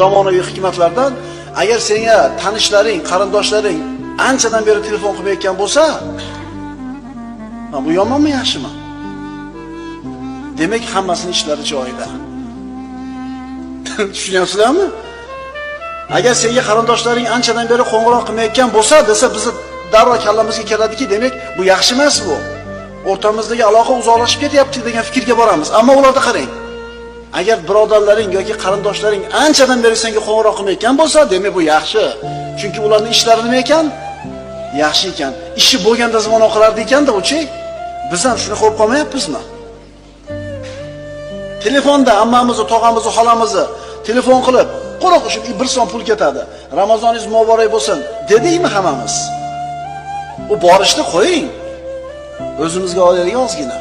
zamonaviy hikmatlardan, agar senga tanishlaring, qarindoshlaring anchadan beri telefon qilmayotgan bo'lsa, bu yomonmi, yaxshimi? Demak, hammasini ishlari joyida. Tushunyapsizlarmi? Agar senga qarindoshlaring anchadan beri qo'ng'iroq qilmayotgan bo'lsa, desa bizni darrov kallamizga keladiki, demak, bu yaxshi emas bu. O'rtamizdagi aloqa uzoqlashib ketyapti degan fikrga boramiz. Ammo ularda qarang. Agar birodarlaring yoki qarindoshlaring anchadan beri senga qo'ng'iroq qilmayotgan bo'lsa, demak bu yaxshi. Chunki ularning ishlari nima ekan? Yaxshi ekan. Ishi bo'lganda zamon qilardi ekanda, o'chi. Biz ham shuni qo'yib qolmayapmizmi? Telefonda ammamizni, tog'amizni, xolamizni telefon qilib, "Qo'roq shu 1 so'm pul ketadi. Ramazoningiz muborak bo'lsin" dedikmi hammamiz? U borishni qo'ying. O'zimizga olaylik ozgina.